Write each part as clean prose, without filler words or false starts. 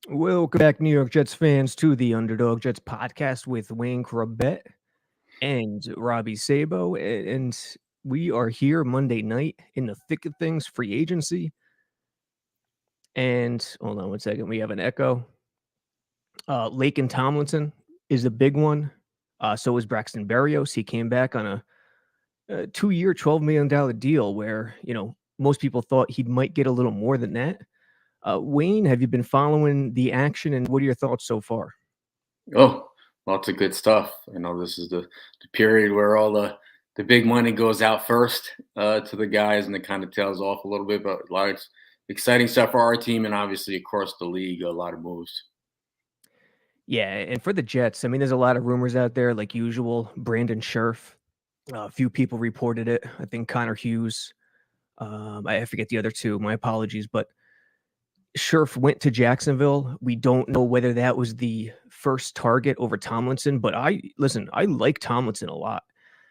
Welcome back, New York Jets fans, to the Underdog Jets podcast with Wayne Chrebet and Robby Sabo. And we are here Monday night in the thick of things, free agency. And hold on one second, we have an echo. Laken Tomlinson is a big one. So is Braxton Berrios. He came back on a 2-year, $12 million deal where, most people thought he might get a little more than that. Wayne, have you been following the action, and what are your thoughts so far? Oh, lots of good stuff. I know this is the period where all the big money goes out first to the guys, and it kind of tails off a little bit. But a lot of exciting stuff for our team, and obviously across the league, a lot of moves. Yeah, and for the Jets, I mean, there's a lot of rumors out there, like usual. Brandon Scherf, a few people reported it. I think Connor Hughes. I forget the other two. My apologies, but Scherf went to Jacksonville. We don't know whether that was the first target over Tomlinson, but I like Tomlinson a lot.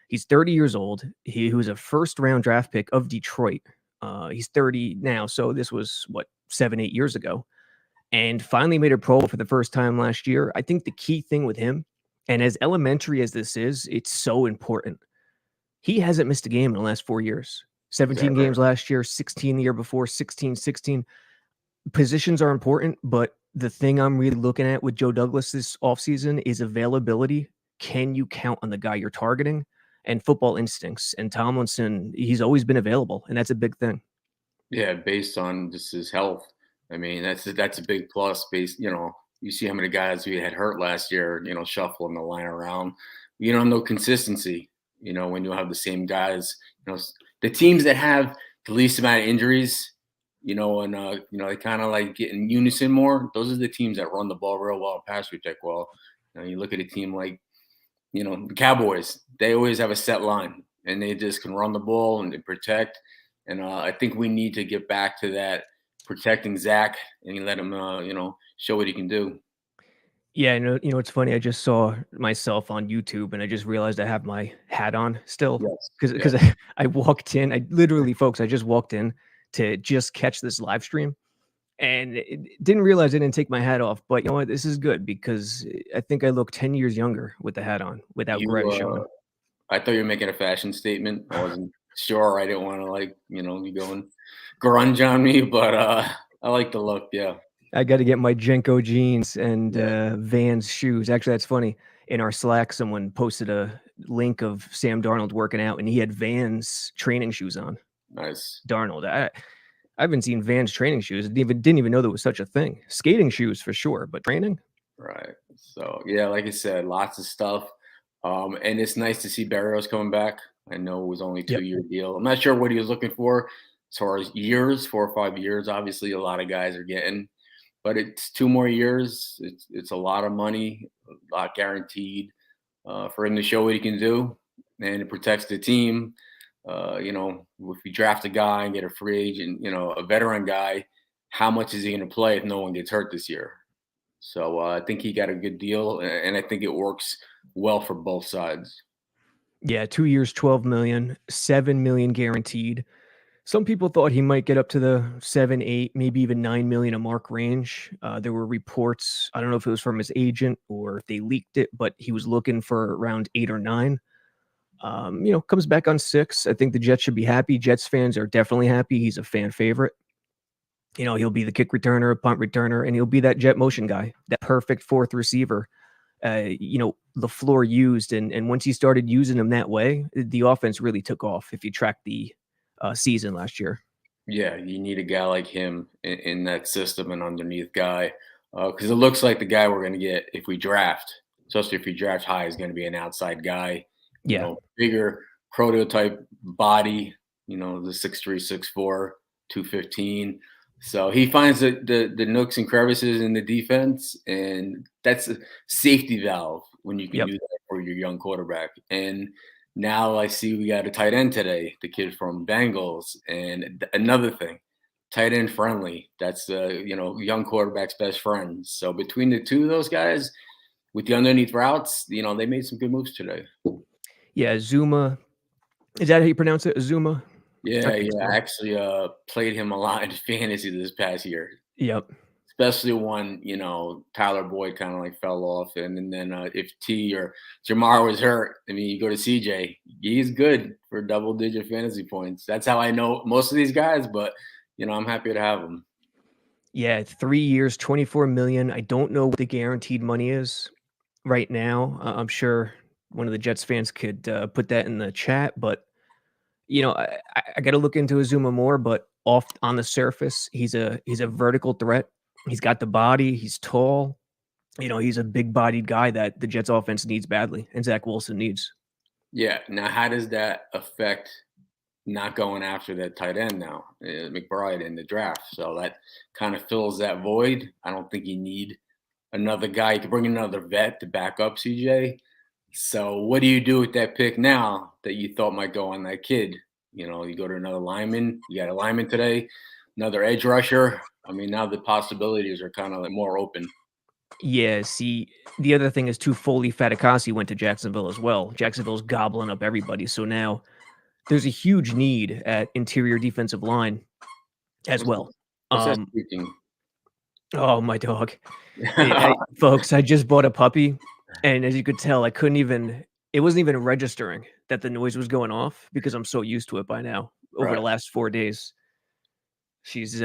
He's 30 years old. He was a first round draft pick of Detroit. He's 30 now, so this was what 7-8 years ago, and finally made a Pro Bowl for the first time last year. I think the key thing with him, and as elementary as this is, it's so important. He hasn't missed a game in the last 4 years. 17 Exactly. games last year, 16 the year before, 16. Positions are important, but the thing I'm really looking at with Joe Douglas this offseason is availability. Can you count on the guy you're targeting? And football instincts. And Tomlinson, he's always been available, and that's a big thing. Yeah, based on just his health. I mean, that's a big plus. Based, you see how many guys we had hurt last year. Shuffling the line around. You don't know consistency. When you have the same guys. The teams that have the least amount of injuries. And they kind of like get in unison more. Those are the teams that run the ball real well, pass protect well. You look at a team like the Cowboys. They always have a set line, and they just can run the ball and they protect. And I think we need to get back to that protecting Zach and let him, show what he can do. Yeah, it's funny. I just saw myself on YouTube, and I just realized I have my hat on still Yes. because Yes. I walked in. I literally, folks, I just walked in to just catch this live stream, and didn't realize I didn't take my hat off. But you know what? This is good because I think I look 10 years younger with the hat on, without You, gray showing. I thought you were making a fashion statement. I wasn't sure. I didn't want to you going grunge on me, but I like the look. Yeah. I got to get my Jenko jeans and Yeah. Vans shoes. Actually, that's funny. In our Slack, someone posted a link of Sam Darnold working out, and he had Vans training shoes on. Nice. Darnold. I haven't seen Vans training shoes. Didn't even know there was such a thing. Skating shoes for sure, but training? Right. So yeah, like I said, lots of stuff. And it's nice to see Barrios coming back. I know it was only Yep. 2 year deal. I'm not sure what he was looking for as far as years, 4 or 5 years. Obviously, a lot of guys are getting, but it's 2 more years. It's a lot of money, a lot guaranteed for him to show what he can do, and it protects the team. If we draft a guy and get a free agent, a veteran guy, how much is he going to play if no one gets hurt this year? So I think he got a good deal, and I think it works well for both sides. Yeah, 2 years, 12 million, 7 million guaranteed. Some people thought he might get up to the 7, 8, maybe even 9 million a mark range. There were reports, I don't know if it was from his agent or if they leaked it, but he was looking for around 8 or 9. Comes back on 6. I think the Jets should be happy. Jets fans are definitely happy. He's a fan favorite. He'll be the kick returner, punt returner, and he'll be that jet motion guy, that perfect fourth receiver. The floor used, and once he started using them that way, the offense really took off. If you track the season last year. Yeah, you need a guy like him in that system, and underneath guy, because it looks like the guy we're going to get if we draft, especially if we draft high, is going to be an outside guy. Yeah. Bigger prototype body. The 6'3", 6'4", 215. So he finds the nooks and crevices in the defense, and that's a safety valve when you can Yep. do that for your young quarterback. And now I see we got a tight end today, the kid from Bengals, and another thing, tight end friendly. That's young quarterback's best friend. So between the two of those guys, with the underneath routes, they made some good moves today. Yeah. Zuma. Is that how you pronounce it? Zuma? I Yeah, think yeah. so. I actually played him a lot in fantasy this past year. Yep. especially when Tyler Boyd kind of like fell off, and then if T or Jamar was hurt, I mean, you go to CJ, he's good for double-digit fantasy points. That's how I know most of these guys, but I'm happy to have him. Yeah, 3 years, 24 million. I don't know what the guaranteed money is right now. I'm sure one of the Jets fans could put that in the chat, but I got to look into Azuma more. But off on the surface, he's a vertical threat. He's got the body. He's tall. He's a big-bodied guy that the Jets offense needs badly, and Zach Wilson needs. Yeah. Now, how does that affect not going after that tight end now, McBride in the draft? So that kind of fills that void. I don't think you need another guy. You could bring in another vet to back up CJ. So what do you do with that pick now that you thought might go on that kid? You go to another lineman. You got a lineman today, another edge rusher. I mean, now the possibilities are kind of like more open. Yeah, see, the other thing is too, Foley Fatukasi went to Jacksonville as well. Jacksonville's gobbling up everybody. So now there's a huge need at interior defensive line as What's, well. what's that speaking? Oh, my dog. Folks, I just bought a puppy, and as you could tell, it wasn't even registering that the noise was going off because I'm so used to it by now over Right. the last 4 days. She's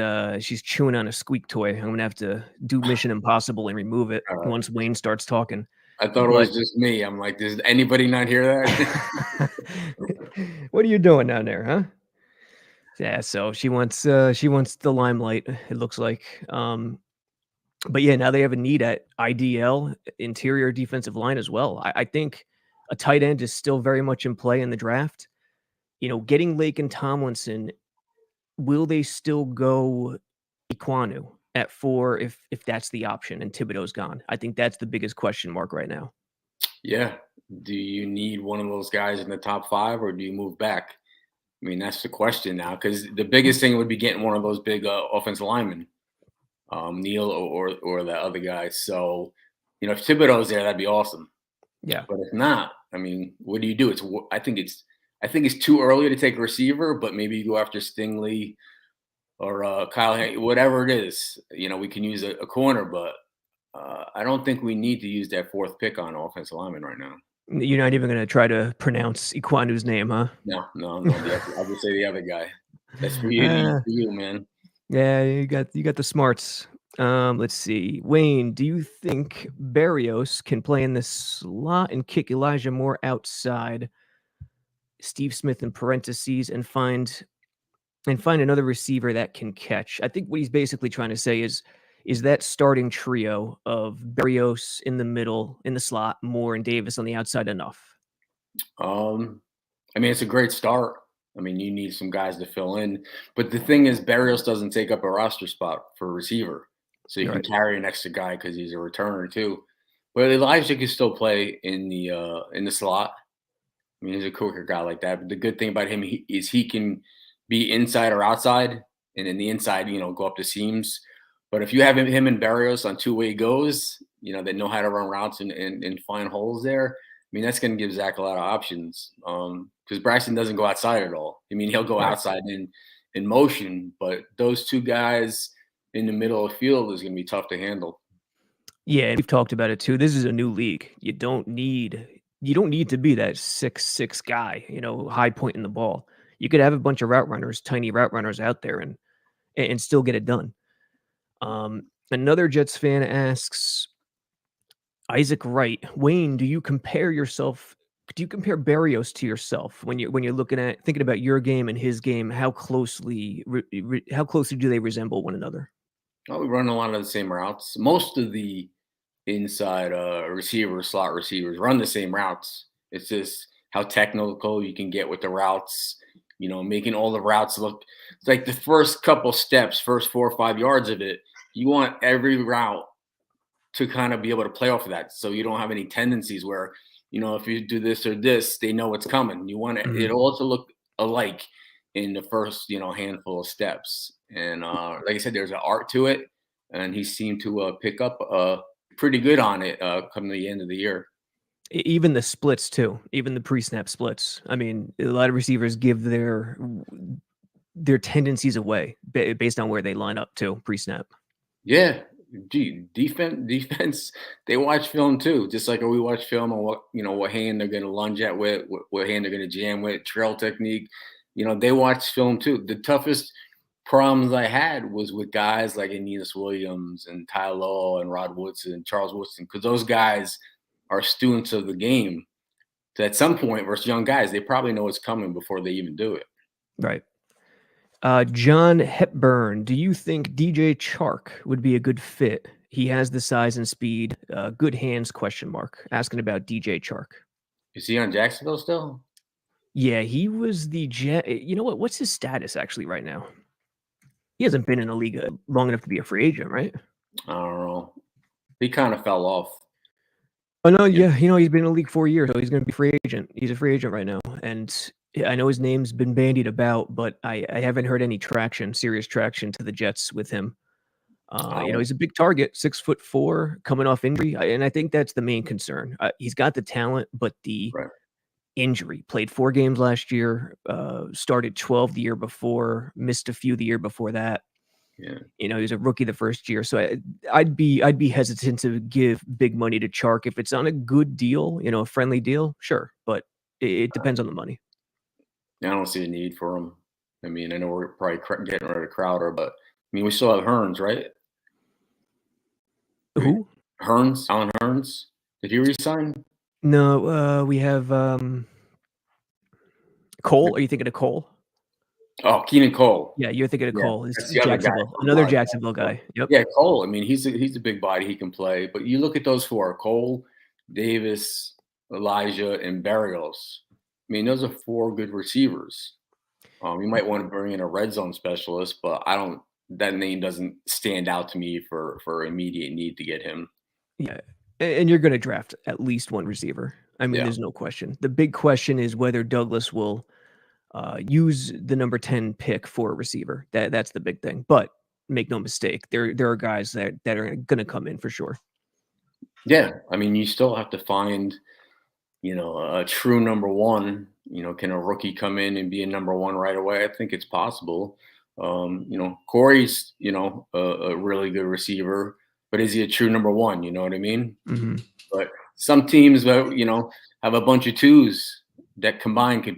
chewing on a squeak toy. I'm gonna have to do Mission Impossible and remove it once Wayne starts talking. I thought it was just me. I'm like, does anybody not hear that? What are you doing down there, huh? Yeah, so she wants the limelight, it looks like. But yeah, now they have a need at IDL, interior defensive line as well. I think a tight end is still very much in play in the draft. Getting Laken Tomlinson, will they still go Iquanu at 4 if that's the option and Thibodeau's gone? I think that's the biggest question mark right now. Yeah. Do you need one of those guys in the top 5, or do you move back? I mean, that's the question now, because the biggest thing would be getting one of those big offensive linemen, Neal or the other guy. So, if Thibodeau's there, that'd be awesome. Yeah. But if not, I mean, what do you do? I think it's too early to take a receiver, but maybe you go after Stingley or Kyle, whatever it is. We can use a corner, but I don't think we need to use that 4th pick on offensive lineman right now. You're not even going to try to pronounce Iquanu's name, huh? No. I'll just say the other guy. That's for you, man. Yeah, you got the smarts. Let's see. Wayne, do you think Barrios can play in the slot and kick Elijah Moore outside? Steve Smith in parentheses and find another receiver that can catch. I think what he's basically trying to say is that starting trio of Berrios in the middle, in the slot, Moore and Davis on the outside enough? I mean, it's a great start. I mean, you need some guys to fill in. But the thing is, Barrios doesn't take up a roster spot for a receiver. So you can carry an extra guy because he's a returner too. But Elijah can still play in the slot. I mean, he's a quicker guy like that. But the good thing about him is he can be inside or outside, and in the inside, go up the seams. But if you have him and Barrios on two-way goes, that know how to run routes and find holes there, I mean, that's going to give Zach a lot of options. Because Braxton doesn't go outside at all. I mean, he'll go outside in motion, but those two guys in the middle of the field is going to be tough to handle. Yeah, and we've talked about it too. This is a new league. You don't need to be that 6'6" guy, high point in the ball. You could have a bunch of route runners, tiny route runners out there and still get it done. Another Jets fan asks, Isaac Wright, Wayne, do you compare Barrios to yourself when you're thinking about your game and his game? How closely do they resemble one another? Well, we run a lot of the same routes. Most of the inside slot receivers run the same routes. It's just how technical you can get with the routes, making all the routes look like the first couple steps, first 4 or 5 yards of it. You want every route to kind of be able to play off of that. So you don't have any tendencies where, if you do this or this, they know what's coming. You want it all to look alike in the first, handful of steps. And like I said, there's an art to it. And he seemed to pick up pretty good on it coming to the end of the year. Even the splits too, even the pre-snap splits. I mean, a lot of receivers give their tendencies away based on where they line up too pre-snap. Yeah, Gee, defense, they watch film too, just like we watch film on what hand they're going to lunge at with, what hand they're going to jam with, trail technique. They watch film too. The toughest problems I had was with guys like Aeneas Williams and Ty Law and Rod Woodson and Charles Woodson, because those guys are students of the game. So at some point, versus young guys, they probably know what's coming before they even do it. Right. John Hepburn, do you think DJ Chark would be a good fit? He has the size and speed, good hands, question mark. Asking about DJ Chark. Is he on Jacksonville still? Yeah, he was the you know what? What's his status actually right now? He hasn't been in the league long enough to be a free agent, right? I don't know. He kind of fell off. Oh no, yeah, he's been in the league 4 years, so he's going to be free agent. He's a free agent right now, and I know his name's been bandied about, but I haven't heard any serious traction to the Jets with him. He's a big target, 6'4", coming off injury, and I think that's the main concern. He's got the talent, but the injury. Played 4 games last year, started 12 the year before, missed a few the year before that. Yeah. He was a rookie the first year, so I'd be hesitant to give big money to Chark if it's on a good deal, a friendly deal, sure, but it depends on the money. I don't see a need for him. I mean, I know we're probably getting rid of Crowder, but I mean, we still have Hearns, right? Who? Hearns, Alan Hearns. Did he resign? No, we have Cole. Are you thinking of Cole? Oh, Keenan Cole. Yeah, you're thinking of Cole. That's It's the other guy. Jacksonville, another Jacksonville guy. Yep. Yeah, Cole. I mean, he's a big body. He can play. But you look at those 4: Cole, Davis, Elijah, and Barrios. I mean, those are 4 good receivers. You might want to bring in a red zone specialist, but that name doesn't stand out to me for immediate need to get him. Yeah, and you're going to draft at least one receiver. I mean, there's no question. The big question is whether Douglas will use the number 10 pick for a receiver. That's the big thing. But make no mistake, there are guys that are going to come in for sure. Yeah, I mean, you still have to find, a true number 1. Can a rookie come in and be a number 1 right away? I think it's possible. Corey's, a really good receiver, but is he a true number 1? You know what I mean? Mm-hmm. But some teams, have a bunch of 2s that combined can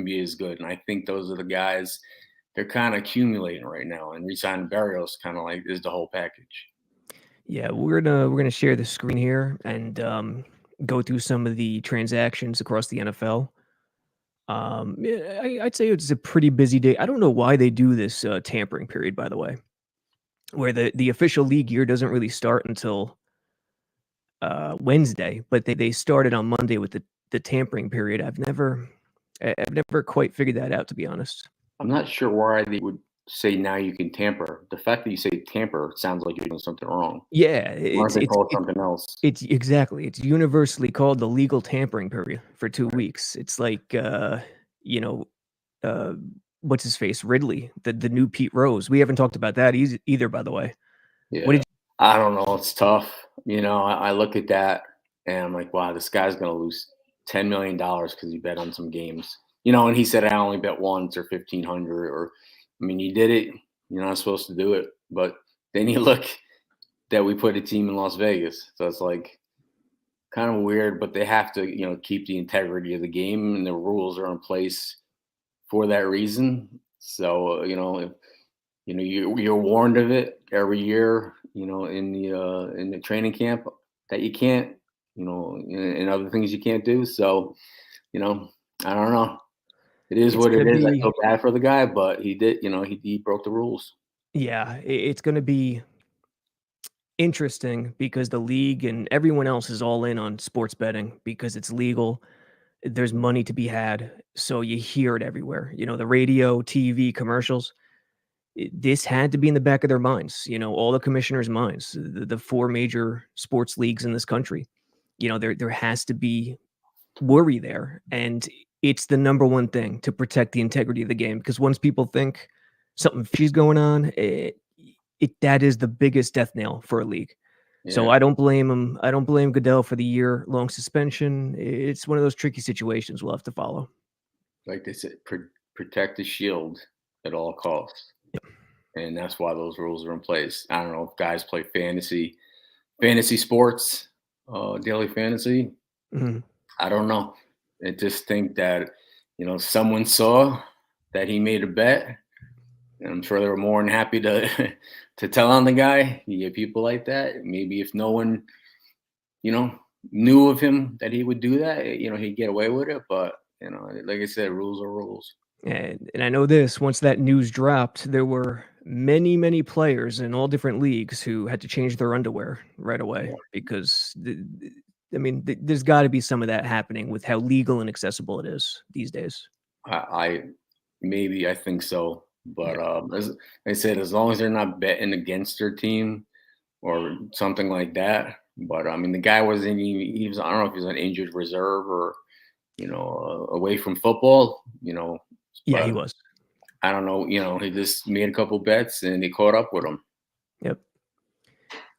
be as good. And I think those are the guys they're kind of accumulating right now. And Resigned Barrios kind of is the whole package. Yeah, we're gonna share the screen here and go through some of the transactions across the NFL. I'd say it's a pretty busy day. I don't know why they do this tampering period, by the way, where the official league year doesn't really start until Wednesday, but they started on Monday with the tampering period. I've never quite figured that out, to be honest. I'm not sure why they would say now you can tamper. The fact that you say tamper sounds like you're doing something wrong. Yeah, it's something else. It's universally called the legal tampering period for 2 weeks. It's like what's his face, Ridley, the new Pete Rose. We haven't talked about that either, by the way. Yeah, I don't know. It's tough. I look at that and I'm like, wow, this guy's gonna lose $10 million because he bet on some games. And he said I only bet once or 1,500 or. I mean, you did it. You're not supposed to do it. But then you look that we put a team in Las Vegas. So it's like kind of weird, but they have to, keep the integrity of the game, and the rules are in place for that reason. So, you're warned of it every year, in the training camp that you can't, and other things you can't do. So, I don't know. It is what it is. I feel bad for the guy, but he did, he broke the rules. Yeah, it's going to be interesting because the league and everyone else is all in on sports betting because it's legal. There's money to be had, so you hear it everywhere. The radio, TV, commercials. This had to be in the back of their minds. All the commissioners' minds. The 4 major sports leagues in this country. There has to be worry there, and it's the number 1 thing to protect the integrity of the game, because once people think something fishy's going on, that is the biggest death nail for a league. Yeah. So I don't blame him. I don't blame Goodell for the year-long suspension. It's one of those tricky situations we'll have to follow. Like they said, protect the shield at all costs. Yep. and that's why those rules are in place. I don't know if guys play fantasy sports, daily fantasy. Mhm. I don't know. I just think that someone saw that he made a bet, and I'm sure they were more than happy to to tell on the guy. You get people like that. Maybe if no one you know knew of him that he would do that, he'd get away with it. But like I said, rules are rules. And I know this, once that news dropped, there were many, many players in all different leagues who had to change their underwear right away because I mean, there's got to be some of that happening with how legal and accessible it is these days. I maybe I think so, but Yeah. as I said, as long as they're not betting against their team or something like that. But I mean, the guy wasn't even, he was, I don't know if he was on injured reserve or away from football, Yeah, he but was. I don't know, he just made a couple bets and he caught up with him. Yep.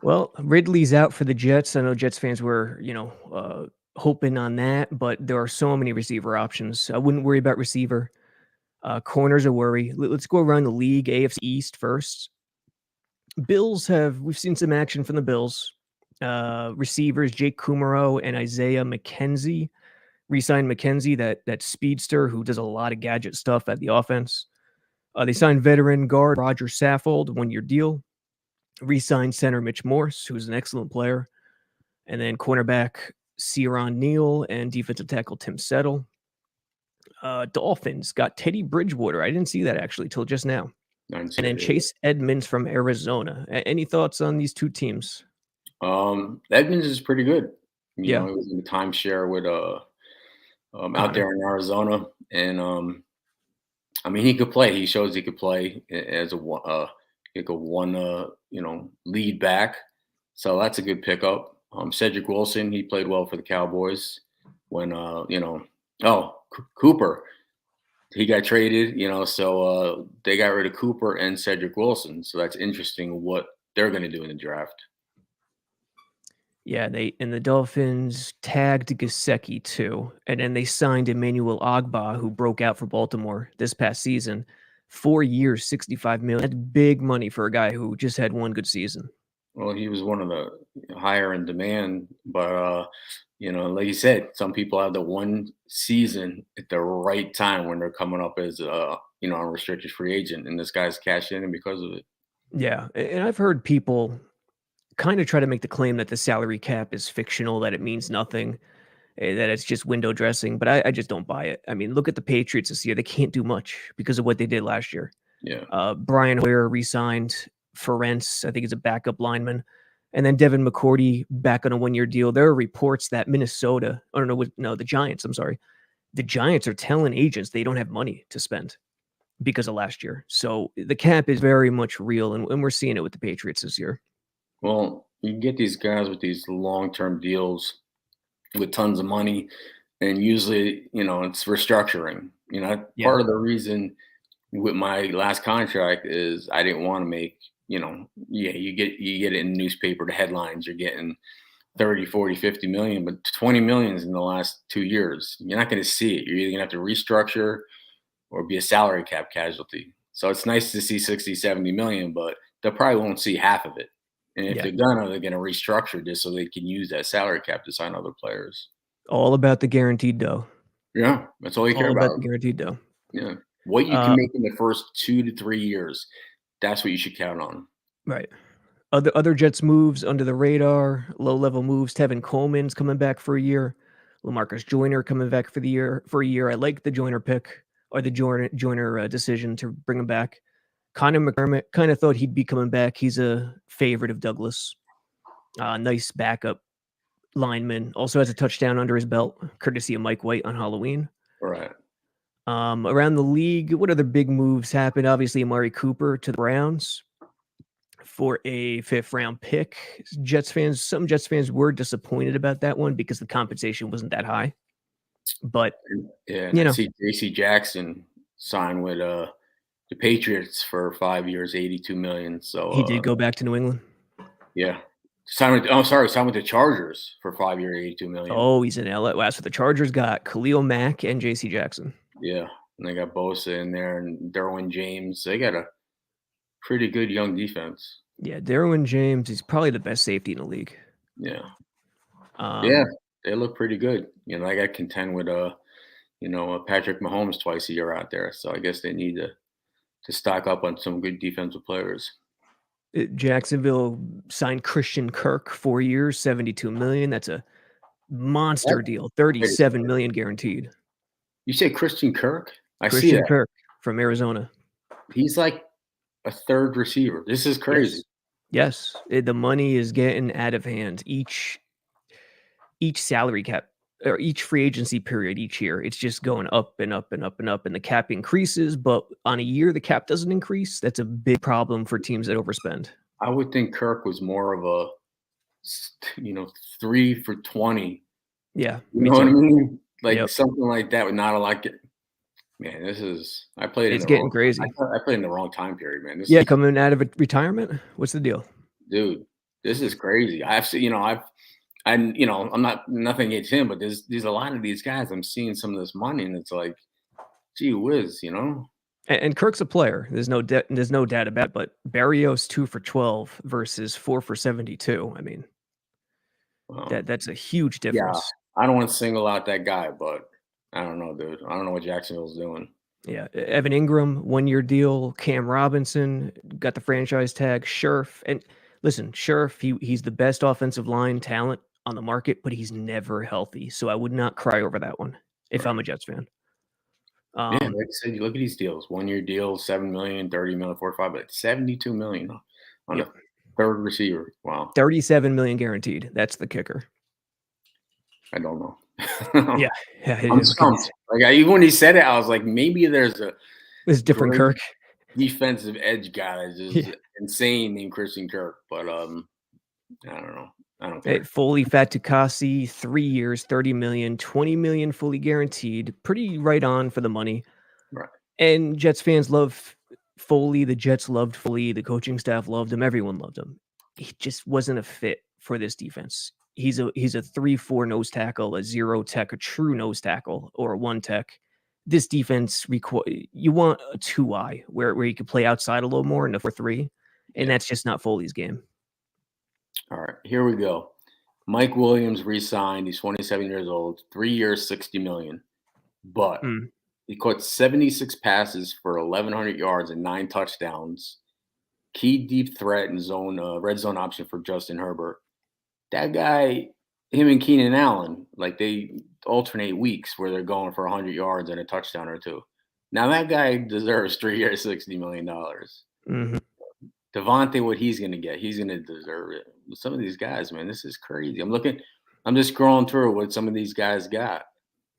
Well, Ridley's out for the Jets. I know Jets fans were, hoping on that, but there are so many receiver options. I wouldn't worry about receiver. Corners a worry. Let's go around the league. AFC East first. We've seen some action from the Bills. Receivers Jake Kumaro and Isaiah McKenzie. Re-signed McKenzie, that speedster who does a lot of gadget stuff at the offense. They signed veteran guard Roger Saffold, 1-year deal. Re-signed center Mitch Morse, who's an excellent player. And then cornerback Ciaron Neal and defensive tackle Tim Settle. Dolphins got Teddy Bridgewater. I didn't see that actually till just now. I didn't see And then it either. Chase Edmonds from Arizona. Any thoughts on these two teams? Edmonds is pretty good. Yeah. He was in the timeshare with out Connor. there in Arizona, and I mean, he could play. He shows he could play as like a one, lead back. So that's a good pickup. Cedric Wilson, he played well for the Cowboys when, Cooper, he got traded, so they got rid of Cooper and Cedric Wilson. So that's interesting what they're going to do in the draft. Yeah, the Dolphins tagged Gesicki too, and then they signed Emmanuel Ogbah, who broke out for Baltimore this past season. 4 years, 65 million. That's big money for a guy who just had one good season. Well, he was one of the higher in demand, but like you said, some people have the one season at the right time when they're coming up as a restricted free agent, and this guy's cashed in because of it. Yeah, and I've heard people kind of try to make the claim that the salary cap is fictional, that it means nothing, that it's just window dressing, but I just don't buy it. I mean, look at the Patriots this year. They can't do much because of what they did last year. Yeah, Brian Hoyer re-signed. Ferentz, I think, is a backup lineman. And then Devin McCourty back on a 1-year deal. There are reports that Minnesota, I don't know, no, the Giants, I'm sorry. The Giants are telling agents they don't have money to spend because of last year. So the cap is very much real, and we're seeing it with the Patriots this year. well, you get these guys with these long-term deals with tons of money, and usually, it's restructuring. Yeah. Part of the reason with my last contract is I didn't want to make, yeah, you get it in the newspaper, the headlines, you're getting 30, 40, 50 million, but 20 million in the last 2 years. You're not going to see it. You're either going to have to restructure or be a salary cap casualty. So it's nice to see 60, 70 million, but they probably won't see half of it. And if Yeah. they're going to restructure this so they can use that salary cap to sign other players. All about the guaranteed dough. Yeah, that's all you care All about about. the guaranteed dough. Yeah. What you can Uh, make in the first 2 to 3 years, that's what you should count on. right. Other Jets moves under the radar, low level moves. Tevin Coleman's coming back for a year. LaMarcus Joyner coming back for a year. I like the Joyner pick or the Joyner decision to bring him back. Connor McDermott kind of thought he'd be coming back. He's a favorite of Douglas. Nice backup lineman. Also has a touchdown under his belt, courtesy of Mike White on Halloween. All right. Around the league, what other big moves happened? Obviously, Amari Cooper to the Browns for a 5th-round pick. Some Jets fans were disappointed about that one because the compensation wasn't that high. But Yeah, and I see Tracy Jackson signed with the Patriots for 5 years, 82 million. So he did go back to New England. yeah. Signed with the Chargers for 5 years, 82 million. Oh, he's in LA. Wow, so the Chargers got Khalil Mack and JC Jackson. Yeah. And they got Bosa in there and Derwin James. They got a pretty good young defense. Yeah, Derwin James is probably the best safety in the league. Yeah. Yeah, Um, they look pretty good. I got to contend with Patrick Mahomes twice a year out there. So I guess they need to stock up on some good defensive players. Jacksonville signed Christian Kirk 4 years, 72 million. That's a monster What? deal. Wait a 37 second. million guaranteed. You say Christian Kirk? I see Christian that. Kirk from Arizona. He's like a third receiver. This is crazy. Yes. Yes. The money is getting out of hand. Each salary cap or each free agency period each year, it's just going up and up and up and up, and the cap increases. But on a year, the cap doesn't increase. That's a big problem for teams that overspend. I would think Kirk was more of a 3 for 20. Yeah, You me know what I too. mean? Like Yep. something like that would not like it. Man, I played in It's the getting wrong. crazy. I played in the wrong time period, man. This Yeah, is, coming out of a retirement. What's the deal? dude. This is crazy. I've seen, I'm not nothing against him, but there's a lot of these guys. I'm seeing some of this money, and it's like, gee whiz, And Kirk's a player. There's no doubt about it. But Barrios 2 for 12 versus 4 for 72. I mean, Um, that's a huge yeah, difference. I don't want to single out that guy, but I don't know, dude. I don't know what Jacksonville's doing. Yeah, Evan Ingram, 1 year deal. Cam Robinson got the franchise tag. Scherf, and listen, Scherf, he's the best offensive line talent on the market, but he's never healthy. So I would not cry over that one if Right. I'm a Jets fan. Yeah, Um, like I said, you look at these deals. 1 year deals, 7 million, 30 million, 45, but 72 million on yep, a third receiver. Wow. 37 million guaranteed. That's the kicker. I don't know. Yeah, yeah, I'm look at stumped. Like even when he said it, I was like, maybe there's a this different great Kirk. defensive edge guy that's Yeah. just insane named Christian Kirk. But I don't know. I don't Hey, care. Foley Fatukasi, 3 years, 30 million, 20 million fully guaranteed. Pretty right on for the money. Right. And Jets fans love Foley. The Jets loved Foley. The coaching staff loved him. Everyone loved him. He just wasn't a fit for this defense. He's a 3-4 nose tackle, a 0 tech, a true nose tackle, or a 1 tech. This defense you want a 2-eye where you can play outside a little more in the 4-3, and Yeah. that's just not Foley's game. All right. Here we go. Mike Williams re-signed. He's 27 years old. 3 years, 60 million. But Mm. he caught 76 passes for 1,100 yards and 9 touchdowns. Key deep threat and red zone option for Justin Herbert. That guy, him and Keenan Allen, like they alternate weeks where they're going for 100 yards and a touchdown or two. Now that guy deserves 3 years, $60 million. Mhm. Devontae, what he's going to get, he's going to deserve it. Some of these guys, man, this is crazy. I'm just scrolling through what some of these guys got.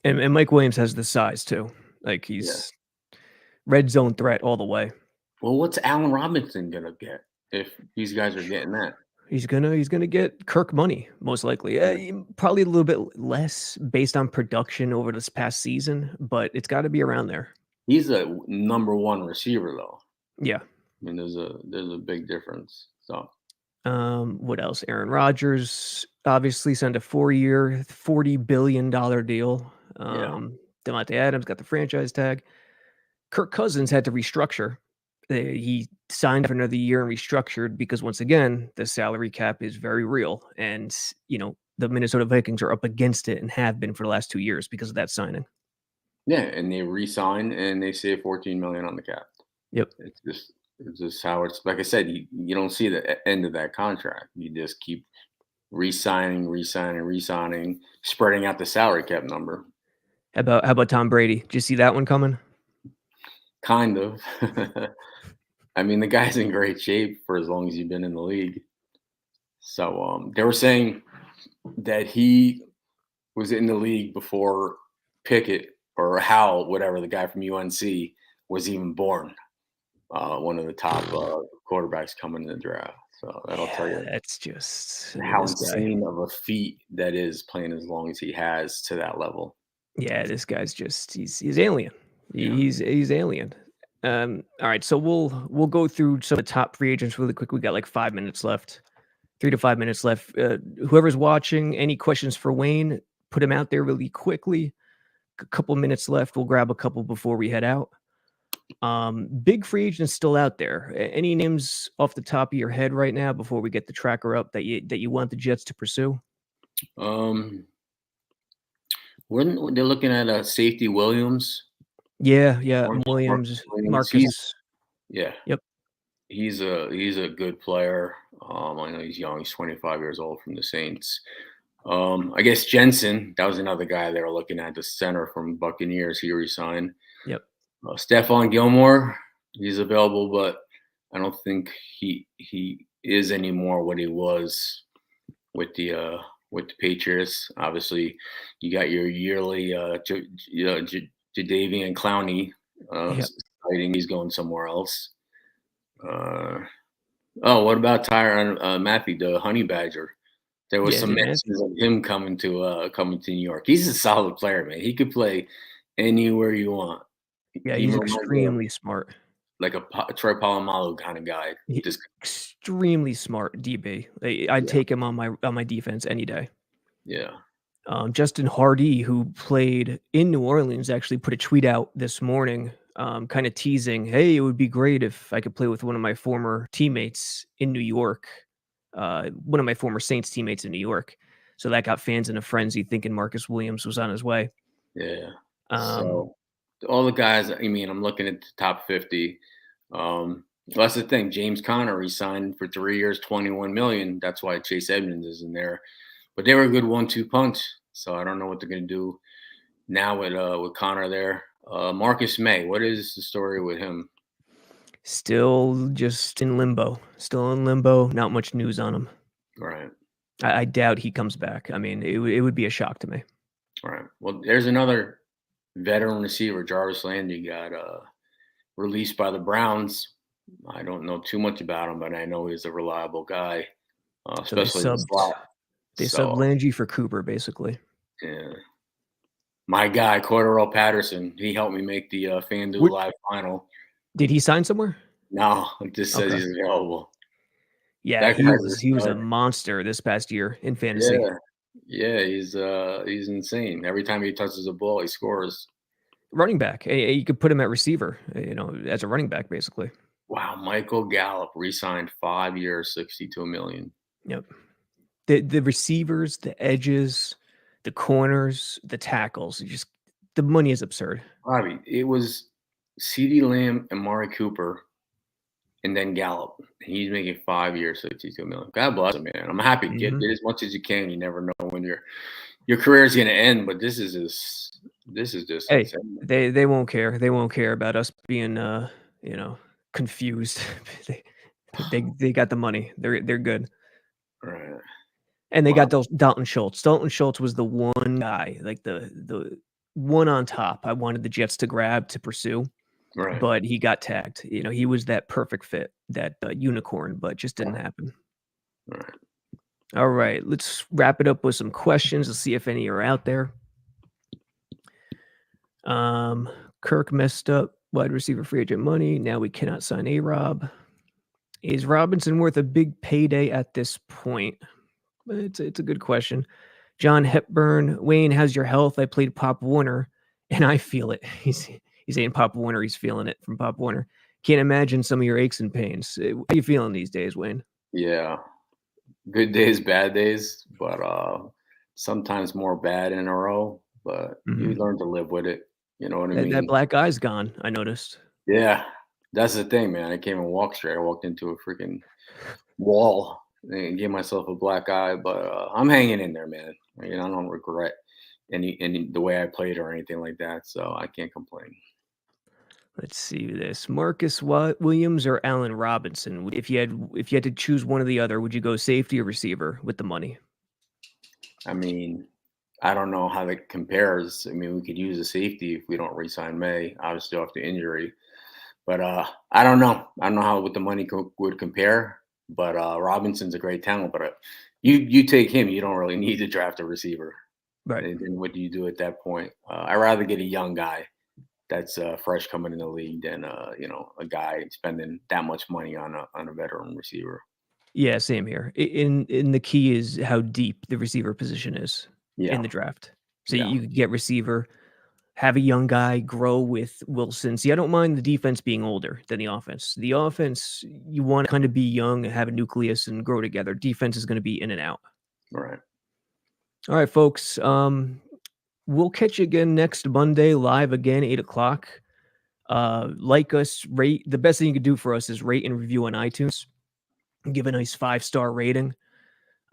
And Mike Williams has the size too. Like Yeah. he's red zone threat all the way. Well, what's Allen Robinson going to get if these guys are getting that? He's gonna get Kirk money most likely. Probably a little bit less based on production over this past season, but it's got to be around there. He's a number one receiver, though. Yeah. I mean, there's a big difference. So, What else? Aaron Rodgers obviously signed a 4-year, $40 billion deal. yeah, Devontae Adams got the franchise tag. Kirk Cousins had to restructure. He signed for another year and restructured because once again, the salary cap is very real. And, the Minnesota Vikings are up against it and have been for the last 2 years because of that signing. yeah, and they re-sign and they save 14 million on the cap. Yep. It's just how it's. Like I said, you don't see the end of that contract. You just keep re-signing, spreading out the salary cap number. How about Tom Brady? Did you see that one coming? Kind of. I mean, the guy's in great shape for as long as you've been in the league. So they were saying that he was in the league before Pickett or Howell, whatever, the guy from UNC, was even born. One of the top quarterbacks coming in the draft. So that'll tell you That's just how this guy. insane of a feat that is playing as long as he has to that level. Yeah, this guy's just he's alien. Yeah. He's alien. All right, so we'll go through some of the top free agents really quick. We got like 5 minutes left, 3 to 5 minutes left. Whoever's watching, any questions for Wayne, put them out there really quickly. A couple minutes left. We'll grab a couple before we head out. Big free agents still out there. Any names off the top of your head right now before we get the tracker up that you want the Jets to pursue? Um, when they're looking at safety Williams, Yeah, Marcus Williams, Williams, Marcus. yeah, Yep, he's a good player. I know he's young; he's 25 years old from the Saints. I guess Jensen, that was another guy they were looking at, the center from Buccaneers. He resigned. yep. Stefan Gilmour, he's available, but I don't think he is anymore what he was with the Patriots. Obviously, you got your yearly Jadeveon Clowney Yep. sighting. He's going somewhere else. Uh, oh, what about Tyrann Matthew, the Honey Badger? There was Yeah, some Zay Math. mentions of him coming to New York. He's a solid player, man. He could play anywhere you want. Yeah, He he's reminds me of extremely smart. like a Troy Polamalu kind of guy. Just Extremely smart DB. I'd yeah, take him on my defense any day. yeah, Justin Hardy, who played in New Orleans, actually put a tweet out this morning, kind of teasing, "Hey, it would be great if I could play with one of my former teammates in New York, one of my former Saints teammates in New York." So that got fans in a frenzy, thinking Marcus Williams was on his way. yeah. Um, So all the guys, I mean, I'm looking at the top 50. Well, that's the thing. James Conner re-signed for 3 years, 21 million. That's why Chase Edmonds is in there. But they were a good 1-2 punch. So I don't know what they're going to do now with Connor there. Marcus May, what is the story with him? Still just in limbo. Still in limbo. Not much news on him. Right, I doubt he comes back. I mean, it would be a shock to me. right. Well, there's another veteran receiver, Jarvis Landry, got released by the Browns. I don't know too much about him, but I know he's a reliable guy, So they especially in the subbed slot. they subbed So, Landry for Cooper, basically. yeah. My guy, Cordero Patterson, he helped me make the FanDuel What Live final. did he sign somewhere? No, it just says Okay. he's available. Yeah, That guy's a he was a stud. monster this past year in fantasy. Yeah, yeah, he's insane. Every time he touches a ball, he scores. Running back. You could put him at receiver, as a running back, basically. Wow, Michael Gallup re-signed 5 years, 62 million. Yep. The receivers, the edges, the corners, the tackles, the money is absurd. Robbie, it was CeeDee Lamb and Mari Cooper, and then Gallup. He's making 5 years, 62 million. God bless him, man. I'm happy. Get Mhm. as much as you can. You never know when your career is going to end, but this is just Hey, insane. they won't care. They won't care about us being, confused. They they got the money. They're good. Right. And they got Wow. those Dalton Schultz. Dalton Schultz was the one guy, like the one on top I wanted the Jets to grab to pursue, Right. but he got tagged. He was that perfect fit, that unicorn, but just didn't happen. Right. All right, let's wrap it up with some questions. Let's see if any are out there. Kirk messed up wide receiver free agent money. Now we cannot sign A-Rob. Is Robinson worth a big payday at this point? It's a good question. John Hepburn, Wayne, how's your health? I played Pop Warner, and I feel it. He's saying Pop Warner. He's feeling it from Pop Warner. Can't imagine some of your aches and pains. How are you feeling these days, Wayne? Yeah. Good days, bad days, but sometimes more bad in a row. But you Mhm. learn to live with it. You know what I That mean? black eye's gone. I noticed. Yeah. That's the thing, man. I can't even walk straight. I walked into a freaking wall and gave myself a black eye, but I'm hanging in there, man. I don't regret any the way I played or anything like that, so I can't complain. Let's see this. Marcus Williams or Allen Robinson? If you had to choose one or the other, would you go safety or receiver with the money? I mean, I don't know how that compares. I mean, we could use a safety if we don't re-sign May, obviously off the injury. But I don't know. I don't know how with the money would compare. But Robinson's a great talent. But you take him, you don't really need to draft a receiver. Right. And then what do you do at that point? I'd rather get a young guy that's fresh coming in the league than a guy spending that much money on a veteran receiver. Yeah, same here. In the key is how deep the receiver position is in Yeah, the draft. So yeah, you could get receiver. have a young guy grow with Wilson. See, I don't mind the defense being older than the offense. The offense, you want to kind of be young, have a nucleus, and grow together. Defense is going to be in and out. Right. All right, folks. We'll catch you again next Monday, live again, 8 o'clock. Like us, rate. The best thing you can do for us is rate and review on iTunes. Give a nice 5-star rating.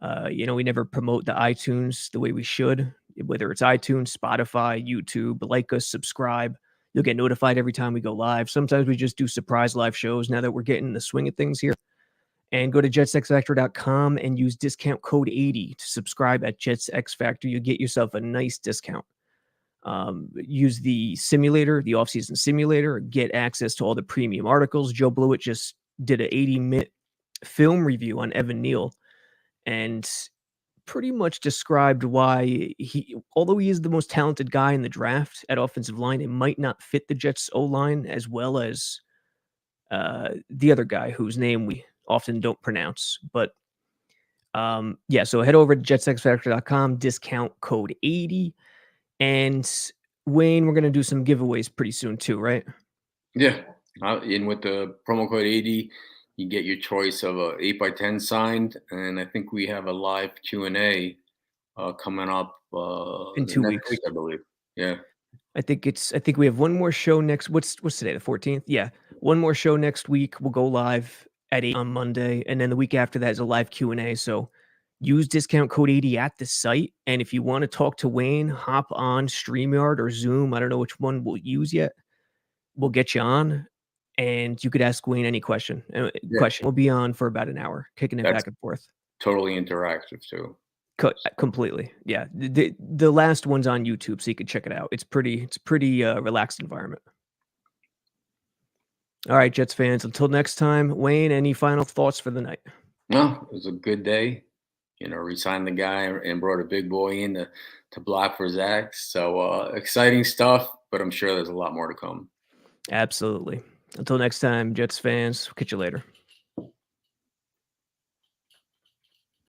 We never promote the iTunes the way we should, whether it's iTunes, Spotify, YouTube. Like us, subscribe. You'll get notified every time we go live. Sometimes we just do surprise live shows now that we're getting the swing of things here. And go to jetsxfactor.com and use discount code 80 to subscribe at Jets X Factor. You get yourself a nice discount. Use the simulator, the offseason simulator, get access to all the premium articles. Joe Blewett just did an 80-minute film review on Evan Neal and pretty much described why although he is the most talented guy in the draft at offensive line, it might not fit the Jets O-line as well as the other guy whose name we often don't pronounce. But so head over to jetsxfactor.com, discount code 80. And Wayne, we're going to do some giveaways pretty soon too, right? Yeah. And with the promo code 80, you get your choice of a 8x10 signed, and I think we have a live Q&A coming up in 2 weeks, week, I believe. Yeah. I think we have one more show next. What's today? The 14th? Yeah. One more show next week. We'll go live at 8 on Monday. And then the week after that is a live Q&A. So use discount code 80 at the site. And if you want to talk to Wayne, hop on StreamYard or Zoom. I don't know which one we'll use yet. We'll get you on and you could ask Wayne any question. We'll be on for about an hour, kicking it back and forth. Totally interactive too. Completely. Yeah. The last one's on YouTube, so you can check it out. It's pretty relaxed environment. All right, Jets fans, until next time, Wayne, any final thoughts for the night? No, it was a good day. Resigned the guy and brought a big boy in to block for Zach. So exciting stuff, but I'm sure there's a lot more to come. Absolutely. Until next time, Jets fans, we'll catch you later.